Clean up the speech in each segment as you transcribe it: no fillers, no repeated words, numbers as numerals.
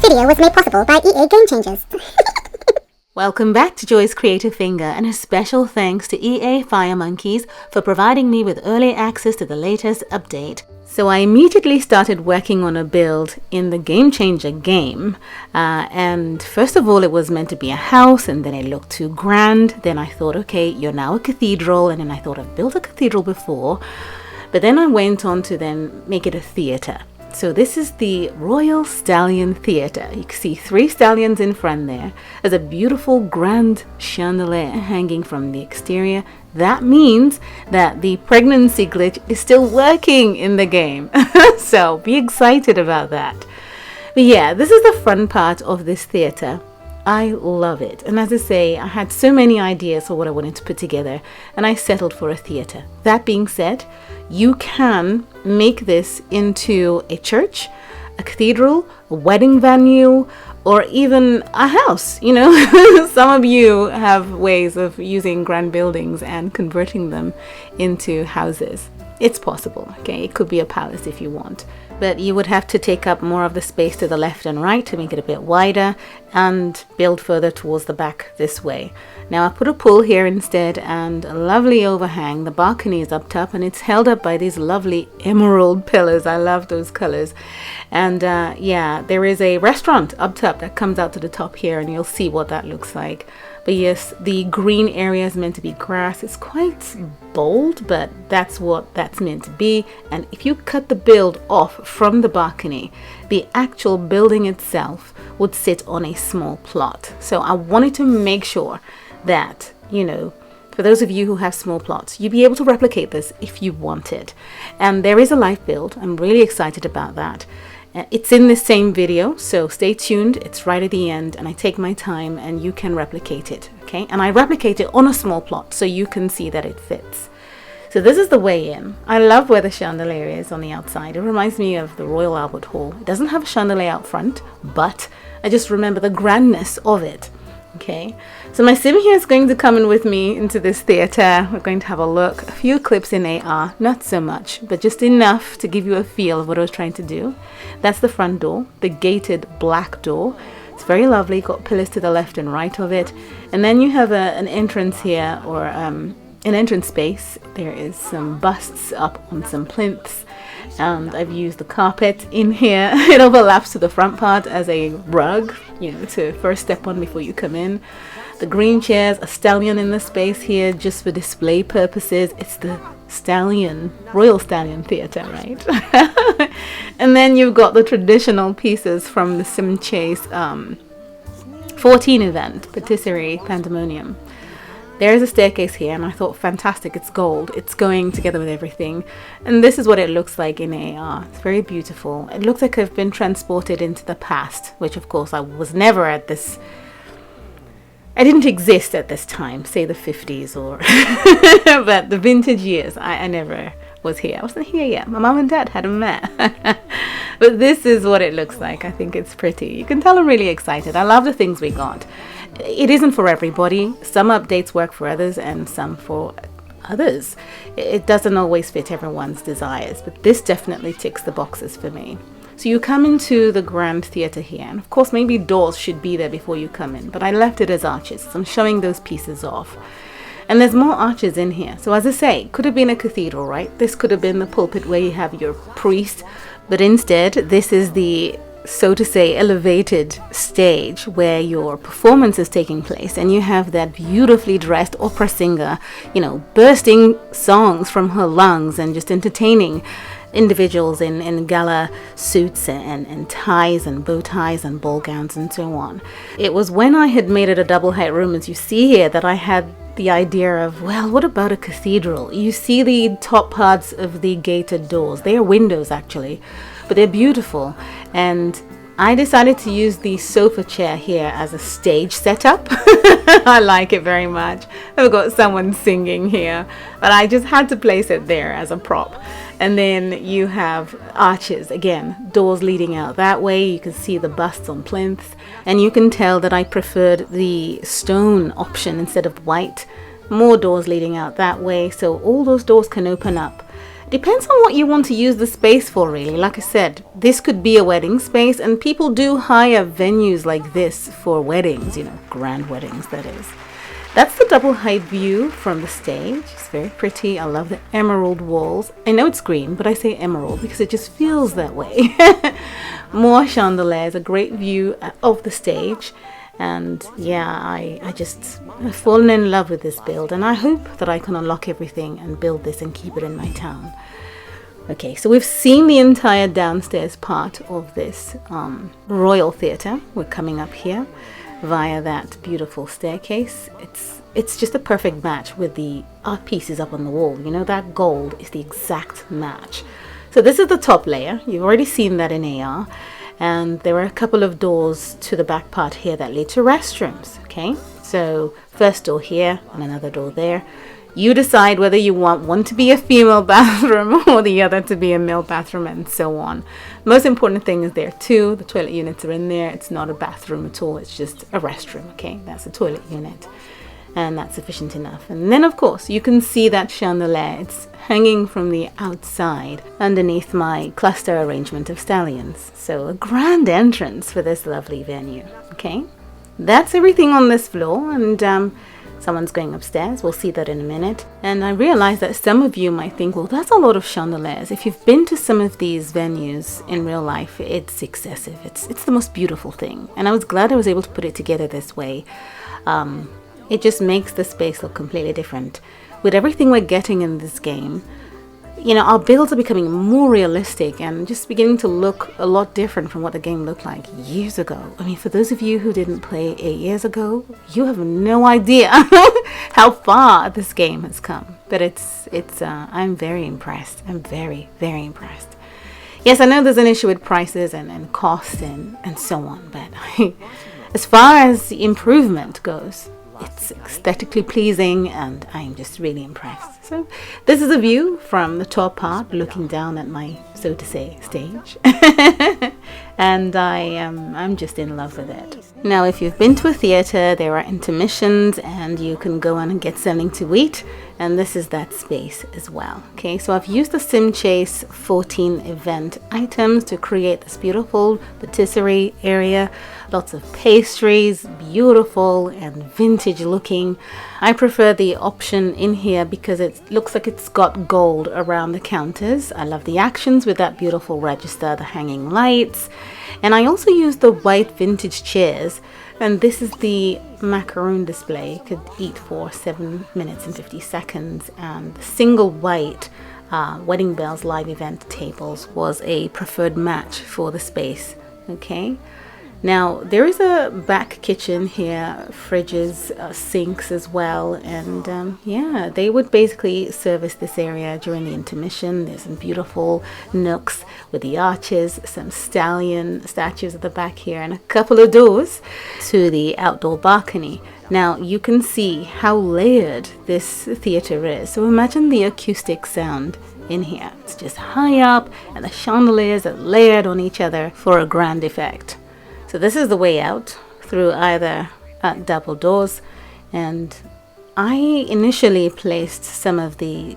video was made possible by EA Game Changers. Welcome back to Joy's Creative Finger, and a special thanks to EA FireMonkeys for providing me with early access to the latest update. So I immediately started working on a build in the Game Changer game, and first of all it was meant to be a house, and then it looked too grand. Then I thought, okay, you're now a cathedral, and then I thought I've built a cathedral before, but then I went on to then make it a theatre. So this is the Royal Stallion Theatre. You can see 3 stallions in front there. There's a beautiful grand chandelier hanging from the exterior. That means that the pregnancy glitch is still working in the game. So be excited about that. But yeah, this is the front part of this theatre. I love it. And as I say, I had so many ideas for what I wanted to put together, and I settled for a theatre. That being said, you can make this into a church, a cathedral, a wedding venue, or even a house. You know, some of you have ways of using grand buildings and converting them into houses. It's possible, okay? It could be a palace if you want, but you would have to take up more of the space to the left and right to make it a bit wider and build further towards the back this way. Now I put a pool here instead and a lovely overhang. The balcony is up top and it's held up by these lovely emerald pillars. I love those colors. And yeah, there is a restaurant up top that comes out to the top here, and you'll see what that looks like. But yes, the green area is meant to be grass. It's quite bold, but that's what that's meant to be. And if you cut the build off from the balcony, the actual building itself would sit on a small plot. So I wanted to make sure that, you know, for those of you who have small plots, you'd be able to replicate this if you wanted. And there is a live build. I'm really excited about that. It's in the same video, so stay tuned. It's right at the end, and I take my time and you can replicate it, okay? And I replicate it on a small plot so you can see that it fits. So this is the way in. I love where the chandelier is on the outside. It reminds me of the Royal Albert Hall. It doesn't have a chandelier out front, but I just remember the grandness of it. Okay, so my sim here is going to come in with me into this theatre. We're going to have a look, a few clips in AR, not so much, but just enough to give you a feel of what I was trying to do. That's the front door, the gated black door. It's very lovely, got pillars to the left and right of it. And then you have an entrance here, or an entrance space. There is some busts up on some plinths, and I've used the carpet in here. It overlaps to the front part as a rug, you know, to first step on before you come in. The green chairs, a stallion in the space here just for display purposes. It's the Stallion, Royal Stallion Theatre, right? And then you've got the traditional pieces from the SimChase 14 event, Patisserie Pandemonium. There's a staircase here, and I thought, fantastic, it's gold. It's going together with everything. And this is what it looks like in AR. It's very beautiful. It looks like I've been transported into the past, which of course I was never at this. I didn't exist at this time, say the 50s or, but the vintage years, I never was here. I wasn't here yet. My mom and dad hadn't met. But this is what it looks like. I think it's pretty. You can tell I'm really excited. I love the things we got. It isn't for everybody. Some updates work for others and some for others. It doesn't always fit everyone's desires, but this definitely ticks the boxes for me. So you come into the grand theatre here, and of course maybe doors should be there before you come in, but I left it as arches. So I'm showing those pieces off. And there's more arches in here. So as I say, it could have been a cathedral, right? This could have been the pulpit where you have your priest, but instead this is the, so to say, elevated stage where your performance is taking place, and you have that beautifully dressed opera singer, you know, bursting songs from her lungs and just entertaining individuals in gala suits and ties and bow ties and ball gowns and so on. It was when I had made it a double height room, as you see here, that I had the idea of, well, what about a cathedral? You see the top parts of the gated doors. They are windows actually, but they're beautiful. And I decided to use the sofa chair here as a stage setup. I like it very much. I've got someone singing here, but I just had to place it there as a prop. And then you have arches, again, doors leading out that way. You can see the busts on plinths, and you can tell that I preferred the stone option instead of white. More doors leading out that way, so all those doors can open up. Depends on what you want to use the space for, really. Like I said, this could be a wedding space, and people do hire venues like this for weddings, you know, grand weddings, that is. That's the double height view from the stage. It's very pretty. I love the emerald walls. I know it's green, but I say emerald because it just feels that way. More chandeliers, a great view of the stage. And yeah, I've fallen in love with this build, and I hope that I can unlock everything and build this and keep it in my town. Okay, so we've seen the entire downstairs part of this Royal Theatre. We're coming up here via that beautiful staircase. It's just a perfect match with the art pieces up on the wall. You know, that gold is the exact match. So this is the top layer. You've already seen that in AR. And there are a couple of doors to the back part here that lead to restrooms. Okay, so first door here and another door there. You decide whether you want one to be a female bathroom or the other to be a male bathroom, and so on. Most important thing is there too. The toilet units are in there. It's not a bathroom at all. It's just a restroom. Okay, that's a toilet unit, and that's sufficient enough. And then of course you can see that chandelier. It's hanging from the outside underneath my cluster arrangement of stallions. So a grand entrance for this lovely venue. Okay, that's everything on this floor, and someone's going upstairs. We'll see that in a minute. And I realize that some of you might think, well, that's a lot of chandeliers. If you've been to some of these venues in real life, it's excessive. It's the most beautiful thing. And I was glad I was able to put it together this way. It just makes the space look completely different. With everything we're getting in this game, you know, our builds are becoming more realistic and just beginning to look a lot different from what the game looked like years ago. I mean, for those of you who didn't play 8 years ago, you have no idea how far this game has come. But I'm very impressed. I'm very, very impressed. Yes, I know there's an issue with prices and cost and so on, but as far as improvement goes, it's aesthetically pleasing, and I'm just really impressed. So this is a view from the top part, looking down at my, so to say, stage. And I'm just in love with it. Now, if you've been to a theater, there are intermissions and you can go on and get something to eat, and this is that space as well. Okay, so I've used the SimChase 14 event items to create this beautiful patisserie area. Lots of pastries, beautiful and vintage looking. I prefer the option in here because it looks like it's got gold around the counters. I love the actions with that beautiful register, the hanging lights. And I also use the white vintage chairs. And this is the macaroon display. Could eat for 7 minutes and 50 seconds. And the single white Wedding Bells live event tables was a preferred match for the space. Okay. Now, there is a back kitchen here, fridges, sinks as well, and yeah, they would basically service this area during the intermission. There's some beautiful nooks with the arches, some stallion statues at the back here, and a couple of doors to the outdoor balcony. Now, you can see how layered this theater is, so imagine the acoustic sound in here. It's just high up, and the chandeliers are layered on each other for a grand effect. So this is the way out through either double doors, and I initially placed some of the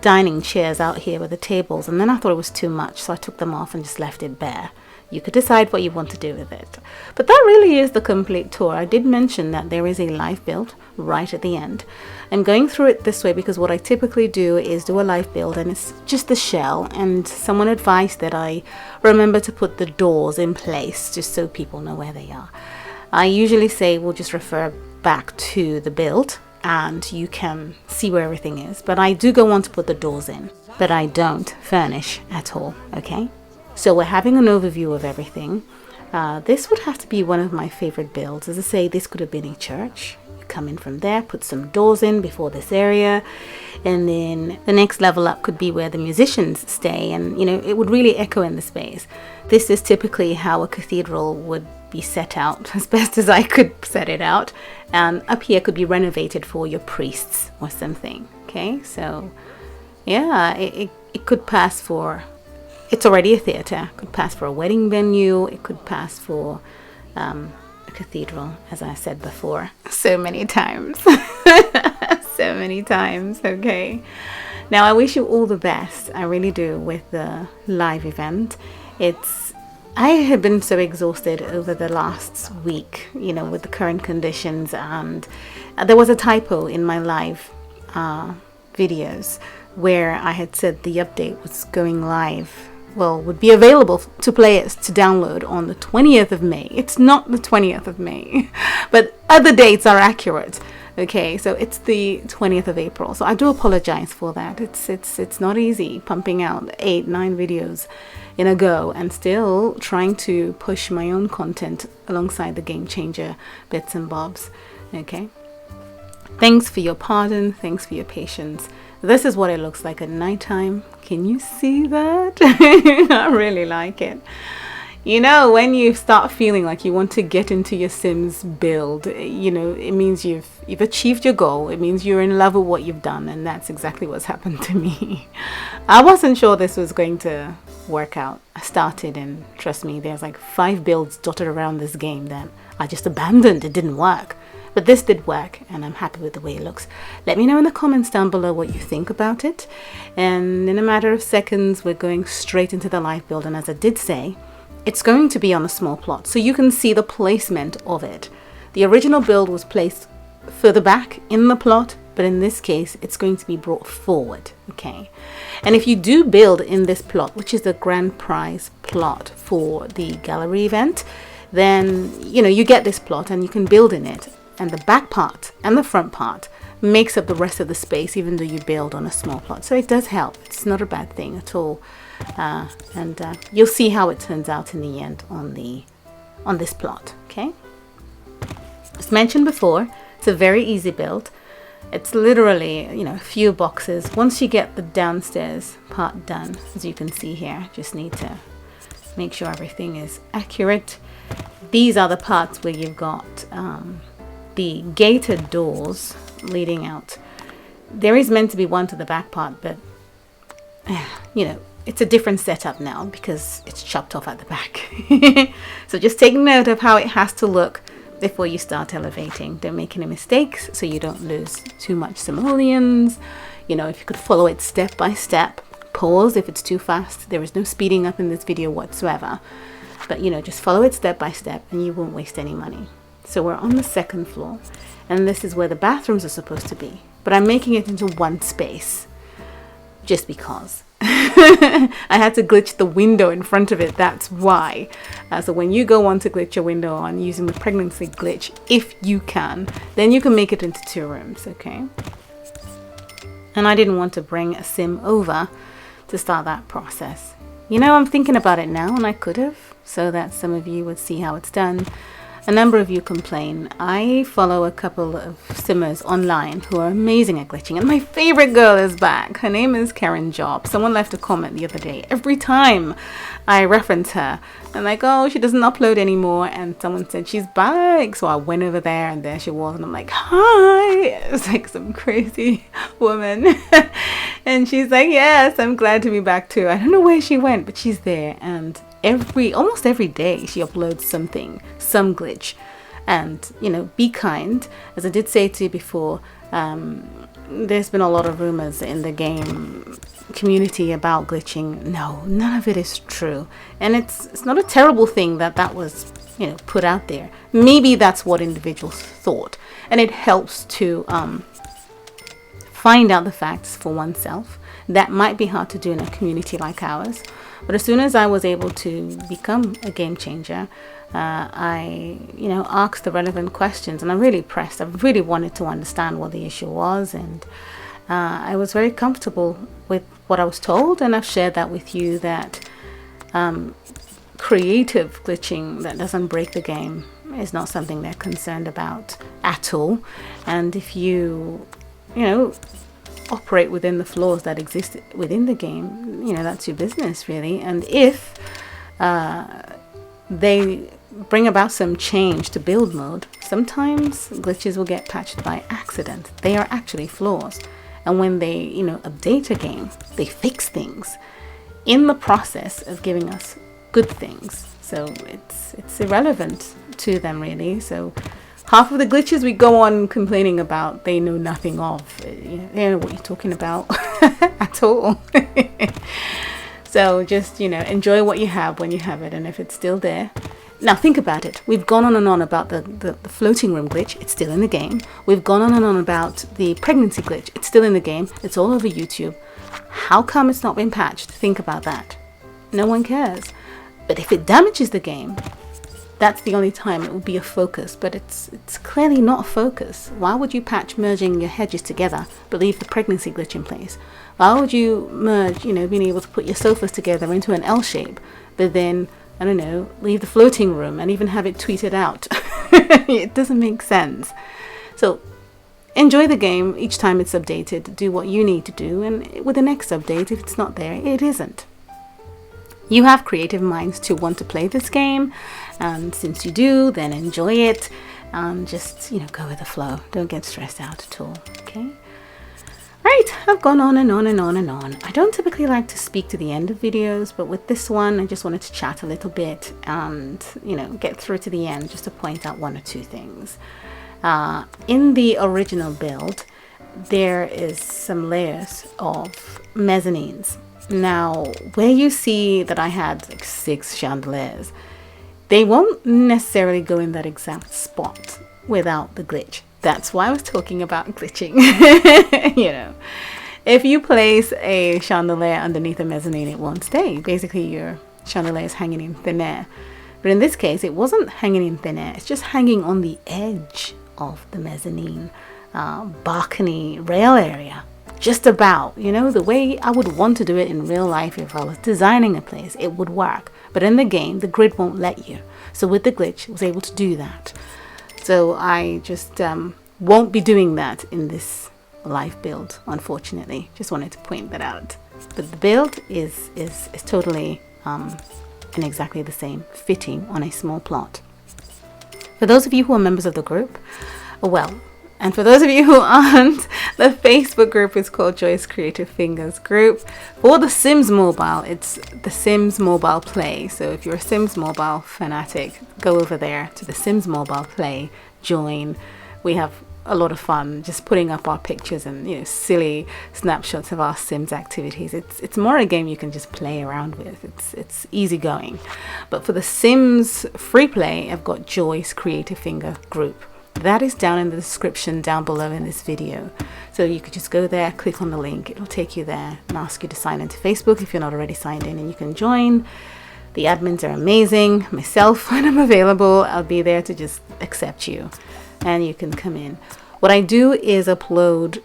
dining chairs out here with the tables, and then I thought it was too much, so I took them off and just left it bare. You could decide what you want to do with it. But that really is the complete tour. I did mention that there is a live build right at the end. I'm going through it this way because what I typically do is do a live build and it's just the shell, and someone advised that I remember to put the doors in place just so people know where they are. I usually say we'll just refer back to the build and you can see where everything is, but I do go on to put the doors in, but I don't furnish at all. Okay, so we're having an overview of everything. This would have to be one of my favorite builds. As I say, this could have been a church. Come in from there, put some doors in before this area, and then the next level up could be where the musicians stay, and you know, it would really echo in the space. This is typically how a cathedral would be set out, as best as I could set it out, and up here could be renovated for your priests or something. Okay, so yeah, it could pass for, it's already a theater, could pass for a wedding venue, it could pass for a cathedral, as I said before so many times. So many times. Okay, Now, I wish you all the best. I really do with the live event. I have been so exhausted over the last week, with the current conditions, and there was a typo in my live videos where I had said the update was going live, would be available to players to download on the 20th of May. It's not the 20th of May, but other dates are accurate. Okay, so it's the 20th of April. So I do apologize for that. It's not easy pumping out 8-9 videos in a go and still trying to push my own content alongside the Game Changer bits and bobs. Okay. Thanks for your pardon. Thanks for your patience. This is what it looks like at nighttime. Can you see that? I really like it. When you start feeling like you want to get into your Sims build, it means you've achieved your goal. It means you're in love with what you've done, and that's exactly what's happened to me. I wasn't sure this was going to work out. I started, and trust me, there's like 5 builds dotted around this game that I just abandoned. It didn't work. But this did work, and I'm happy with the way it looks. Let me know in the comments down below what you think about it. And in a matter of seconds, we're going straight into the live build. And as I did say, it's going to be on a small plot, so you can see the placement of it. The original build was placed further back in the plot, but in this case, it's going to be brought forward. Okay. And if you do build in this plot, which is the grand prize plot for the gallery event, then, you get this plot and you can build in it. And the back part and the front part makes up the rest of the space, even though you build on a small plot. So it does help. It's not a bad thing at all. And you'll see how it turns out in the end on this plot. Okay. As mentioned before, it's a very easy build. It's literally, a few boxes. Once you get the downstairs part done, as you can see here, just need to make sure everything is accurate. These are the parts where you've got the gated doors leading out. There is meant to be one to the back part, but it's a different setup now because it's chopped off at the back. So just take note of how it has to look before you start elevating. Don't make any mistakes so you don't lose too much simoleons. If you could follow it step by step, pause if it's too fast. There is no speeding up in this video whatsoever. But just follow it step by step and you won't waste any money. So we're on the 2nd floor, and this is where the bathrooms are supposed to be. But I'm making it into one space just because. I had to glitch the window in front of it, that's why. So when you go on to glitch your window on using the pregnancy glitch, if you can, then you can make it into 2 rooms, okay? And I didn't want to bring a sim over to start that process. I'm thinking about it now, and I could have, so that some of you would see how it's done. A number of you complain. I follow a couple of simmers online who are amazing at glitching, and my favorite girl is back. Her name is Karen Job. Someone left a comment the other day. Every time I reference her, I'm like, oh, she doesn't upload anymore, and someone said she's back. So I went over there, and there she was, and I'm like, hi. It was like some crazy woman. And she's like, yes, I'm glad to be back too. I don't know where she went, but she's there, and almost every day she uploads something, some glitch. And be kind. As I did say to you before, there's been a lot of rumors in the game community about glitching. No, none of it is true, and it's not a terrible thing that was put out there. Maybe that's what individuals thought, and it helps to find out the facts for oneself. That might be hard to do in a community like ours. But as soon as I was able to become a game changer, I asked the relevant questions, and I'm really pressed. I really wanted to understand what the issue was, and I was very comfortable with what I was told, and I've shared that with you, that creative glitching that doesn't break the game is not something they're concerned about at all. And if you operate within the flaws that exist within the game, that's your business, really. And if they bring about some change to build mode, sometimes glitches will get patched by accident. They are actually flaws, and when they update a game, they fix things in the process of giving us good things. So it's irrelevant to them, really. So half of the glitches we go on complaining about, they know nothing of. They know what you're talking about. at all. So just, enjoy what you have when you have it, and if it's still there. Now think about it. We've gone on and on about the floating room glitch. It's still in the game. We've gone on and on about the pregnancy glitch. It's still in the game. It's all over YouTube. How come it's not been patched? Think about that. No one cares. But if it damages the game, that's the only time it will be a focus. But it's clearly not a focus. Why would you patch merging your hedges together but leave the pregnancy glitch in place? Why would you merge, being able to put your sofas together into an L shape, but then, I don't know, leave the floating room and even have it tweeted out? It doesn't make sense. So enjoy the game each time it's updated. Do what you need to do, and with the next update, if it's not there, it isn't. You have creative minds to want to play this game, and since you do, then enjoy it and just, go with the flow. Don't get stressed out at all, okay? Right, I've gone on and on and on and on. I don't typically like to speak to the end of videos, but with this one, I just wanted to chat a little bit and, get through to the end just to point out one or two things. In the original build, there is some layers of mezzanines. Now, where you see that I had like 6 chandeliers, they won't necessarily go in that exact spot without the glitch. That's why I was talking about glitching. If you place a chandelier underneath a mezzanine, it won't stay. Basically, your chandelier is hanging in thin air. But in this case, it wasn't hanging in thin air. It's just hanging on the edge of the mezzanine balcony rail area. Just about, the way I would want to do it in real life. If I was designing a place, it would work. But in the game, the grid won't let you. So with the glitch, I was able to do that. So I just won't be doing that in this live build, unfortunately. Just wanted to point that out. But the build is totally and exactly the same, fitting on a small plot. For those of you who are members of the group, and for those of you who aren't, the Facebook group is called Joy's Creative Fingers group. For the Sims Mobile, it's the Sims Mobile Play. So if you're a Sims Mobile fanatic, go over there to the Sims Mobile Play, join. We have a lot of fun just putting up our pictures and silly snapshots of our Sims activities. It's more a game you can just play around with. It's easy going. But for the Sims FreePlay, I've got Joy's Creative Finger group. That is down in the description down below in this video. So you could just go there, click on the link, it'll take you there and ask you to sign into Facebook if you're not already signed in, and you can join. The admins are amazing. Myself, when I'm available, I'll be there to just accept you and you can come in. What I do is upload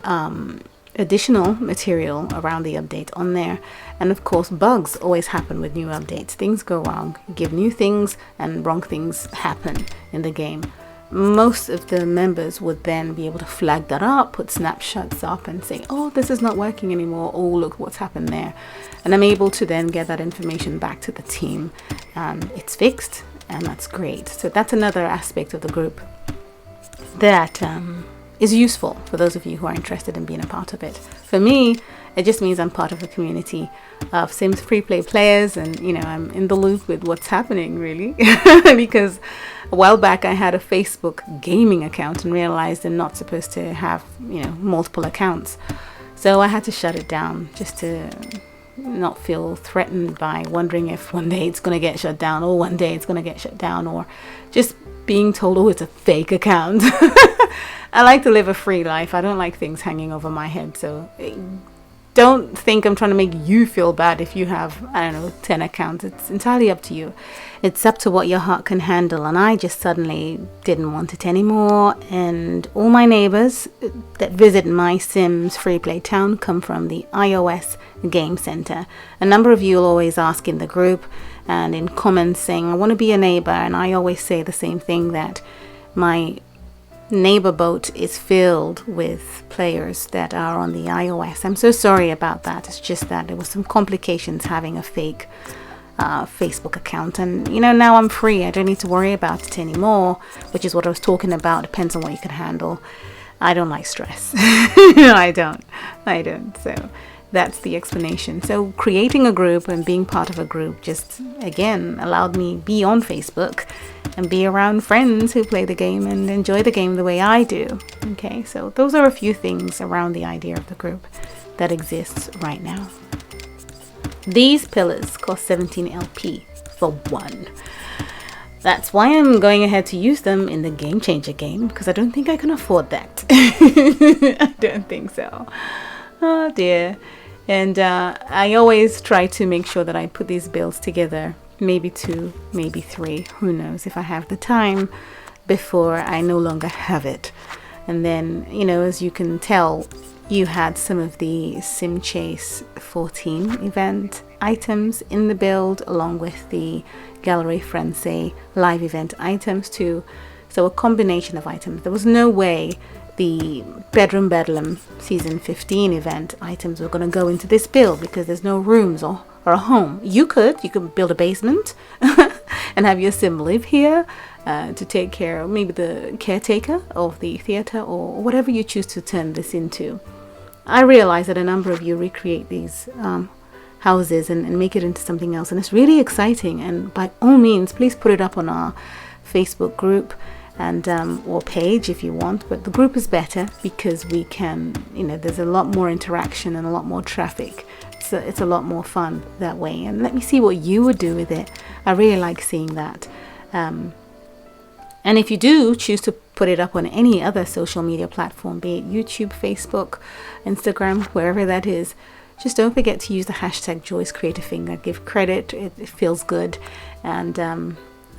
additional material around the update on there, and of course bugs always happen with new updates. Things go wrong, you give new things and wrong things happen in the game. Most of the members would then be able to flag that up, put snapshots up and say, oh, this is not working anymore. Oh, look what's happened there. And I'm able to then get that information back to the team. It's fixed, and that's great. So that's another aspect of the group that is useful for those of you who are interested in being a part of it. For me, it just means I'm part of a community of Sims FreePlay players, and I'm in the loop with what's happening, really. Because a while back I had a Facebook gaming account and realized I'm not supposed to have multiple accounts, so I had to shut it down just to not feel threatened by wondering if one day it's going to get shut down, or one day it's going to get shut down, or just being told, oh, it's a fake account. I like to live a free life. I don't like things hanging over my head, so don't think I'm trying to make you feel bad if you have, 10 accounts. It's entirely up to you. It's up to what your heart can handle, and I just suddenly didn't want it anymore. And all my neighbors that visit my Sims FreePlay town come from the iOS Game Center. A number of you will always ask in the group and in comments saying, I want to be a neighbor, and I always say the same thing, that my neighbor boat is filled with players that are on the iOS. I'm so sorry about that. It's just that there was some complications having a fake Facebook account, and now I'm free. I don't need to worry about it anymore, which is what I was talking about. Depends on what you can handle. I don't like stress. I don't. So that's the explanation. So creating a group and being part of a group just again allowed me be on Facebook and be around friends who play the game and enjoy the game the way I do. Okay, so those are a few things around the idea of the group. that exists right now. These pillars cost 17 LP for one. That's why I'm going ahead to use them in the Game Changer game, because I don't think I can afford that. I don't think so. Oh dear. And I always try to make sure that I put these builds together, maybe 2, maybe 3, who knows, if I have the time, before I no longer have it. And then, you know, as you can tell, you had some of the SimChase 14 event items in the build, along with the Gallery Frenzy live event items too. So a combination of items. There was no way the Bedroom Bedlam season 15 event items were going to go into this build, because there's no rooms or a home. You could build a basement and have your sim live here to take care of maybe the caretaker of the theater or whatever you choose to turn this into. I realize that a number of you recreate these houses and make it into something else, and it's really exciting. And by all means, please put it up on our Facebook group and or page if you want, but the group is better because we can, you know, there's a lot more interaction and a lot more traffic, so it's a lot more fun that way. And let me see what you would do with it. I really like seeing that. And if you do choose to put it up on any other social media platform, be it YouTube, Facebook, Instagram, wherever that is, just don't forget to use the hashtag JoyceCreativeFinger. Give credit, it feels good, and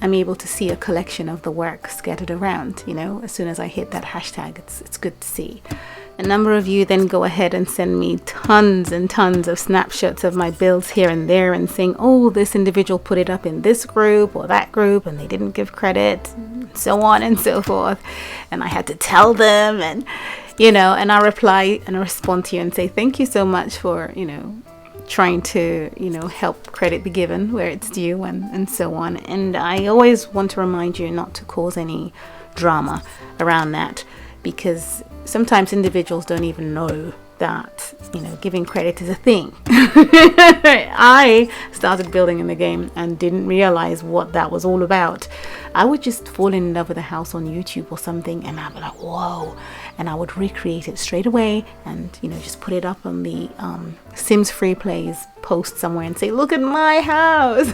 I'm able to see a collection of the work scattered around, you know, as soon as I hit that hashtag. It's good to see. A number of you then go ahead and send me tons and tons of snapshots of my builds here and there, and saying, oh, this individual put it up in this group or that group and they didn't give credit, and so on and so forth, and I had to tell them, and you know, and I reply and I respond to you and say thank you so much for, you know, trying to, you know, help credit be given where it's due, and so on. And I always want to remind you not to cause any drama around that, because sometimes individuals don't even know that, you know, giving credit is a thing. I started building in the game and didn't realize what that was all about. I would just fall in love with a house on YouTube or something, and I'd be like, whoa, and I would recreate it straight away, and, you know, just put it up on the Sims FreePlays post somewhere and say, look at my house.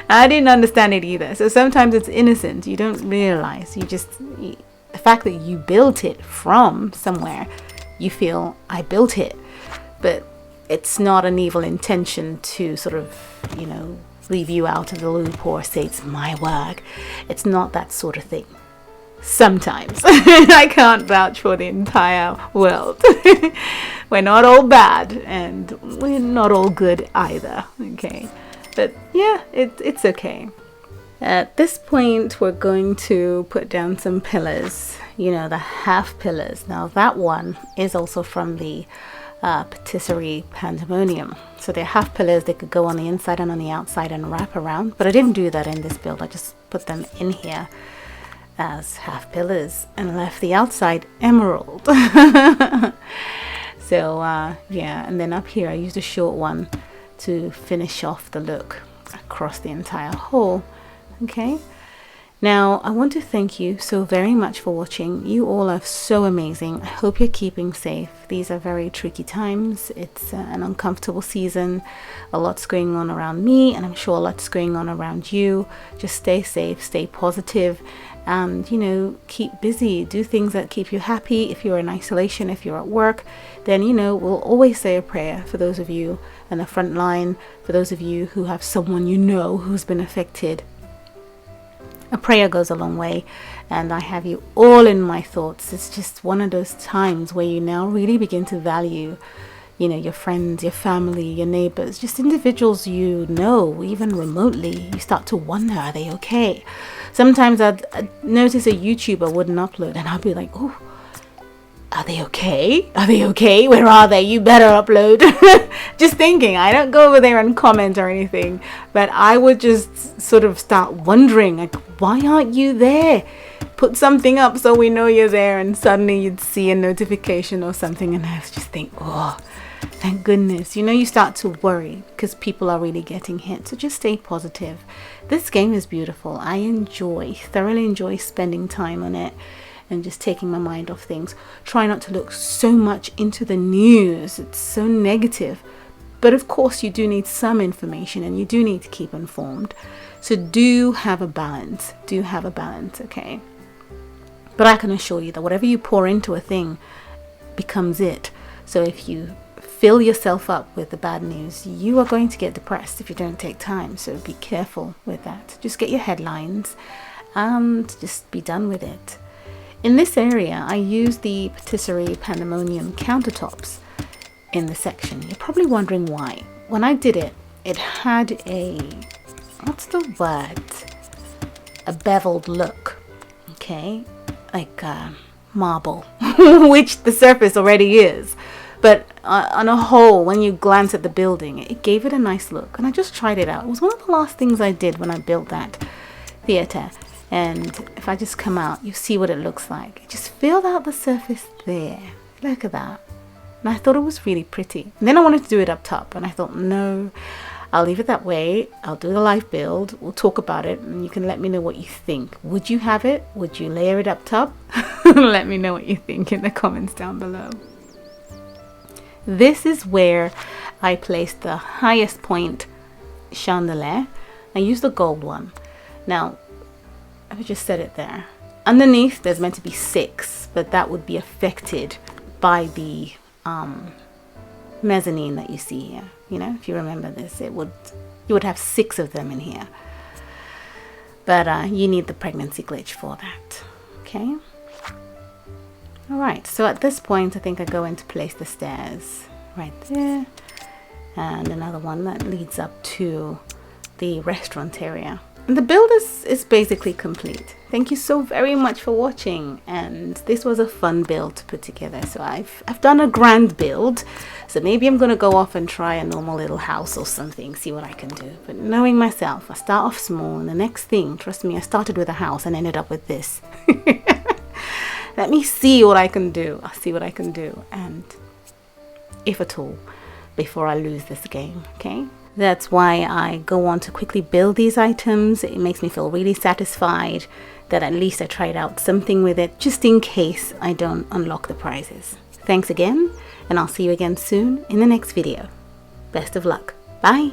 I didn't understand it either. So sometimes it's innocent. You don't realize. The fact that you built it from somewhere, you feel, I built it, but it's not an evil intention to sort of, you know, leave you out of the loop or say it's my work. It's not that sort of thing. Sometimes. I can't vouch for the entire world. We're not all bad, and we're not all good either, okay? But yeah, it's okay. At this point, we're going to put down some pillars, you know, the half pillars. Now that one is also from the Patisserie Pandemonium. So they're half pillars. They could go on the inside and on the outside and wrap around, but I didn't do that in this build. I just put them in here as half pillars and left the outside emerald. So yeah, and then up here I used a short one to finish off the look across the entire hall. Okay, now I want to thank you so very much for watching. You all are so amazing. I hope you're keeping safe. These are very tricky times. It's an uncomfortable season. A lot's going on around me, and I'm sure a lot's going on around you. Just stay safe, stay positive, and, you know, keep busy. Do things that keep you happy. If you're in isolation, if you're at work, then, you know, we'll always say a prayer for those of you on the front line, for those of you who have someone you know who's been affected. A prayer goes a long way, and I have you all in my thoughts. It's just one of those times where you now really begin to value, you know, your friends, your family, your neighbors, just individuals you know, even remotely. You start to wonder, are they okay? Sometimes I'd notice a YouTuber wouldn't upload, and I'd be like, oh, are they okay? Are they okay? Where are they? You better upload. Just thinking. I don't go over there and comment or anything, but I would just sort of start wondering, like, why aren't you there? Put something up so we know you're there, and suddenly you'd see a notification or something, and I was just think, oh, thank goodness. You know, you start to worry because people are really getting hit. So just stay positive. This game is beautiful. I thoroughly enjoy spending time on it. and just taking my mind off things. Try not to look so much into the news. It's so negative. But of course you do need some information and you do need to keep informed. So do have a balance. Do have a balance, okay? But I can assure you that whatever you pour into a thing becomes it. So if you fill yourself up with the bad news, you are going to get depressed if you don't take time. So be careful with that. Just get your headlines and just be done with it. In this area, I used the patisserie pandemonium countertops in the section. You're probably wondering why. When I did it, it had a, what's the word? A beveled look, okay? Like marble, which the surface already is. But on a whole, when you glance at the building, it gave it a nice look. And I just tried it out. It was one of the last things I did when I built that theatre. And if I just come out, you see what it looks like. Just filled out the surface there. Look at that. And I thought it was really pretty. And then I wanted to do it up top. And I thought, no, I'll leave it that way. I'll do the live build. We'll talk about it. And you can let me know what you think. Would you have it? Would you layer it up top? Let me know what you think in the comments down below. This is where I placed the highest point chandelier. I used the gold one. Now, I just set it there. Underneath, there's meant to be 6, but that would be affected by the mezzanine that you see here. You know, if you remember this, you would have 6 of them in here. But you need the pregnancy glitch for that. Okay. All right. So at this point, I think I go in to place the stairs right there, and another one that leads up to the restaurant area. And the build is basically complete. Thank you so very much for watching, and this was a fun build to put together. So I've done a grand build, so maybe I'm gonna go off and try a normal little house or something, see what I can do. But knowing myself, I start off small, and the next thing, trust me, I started with a house and ended up with this. Let me see what I can do. I'll see what I can do, and if at all, before I lose this game, okay? That's why I go on to quickly build these items. It makes me feel really satisfied that at least I tried out something with it, just in case I don't unlock the prizes. Thanks again, and I'll see you again soon in the next video. Best of luck. Bye.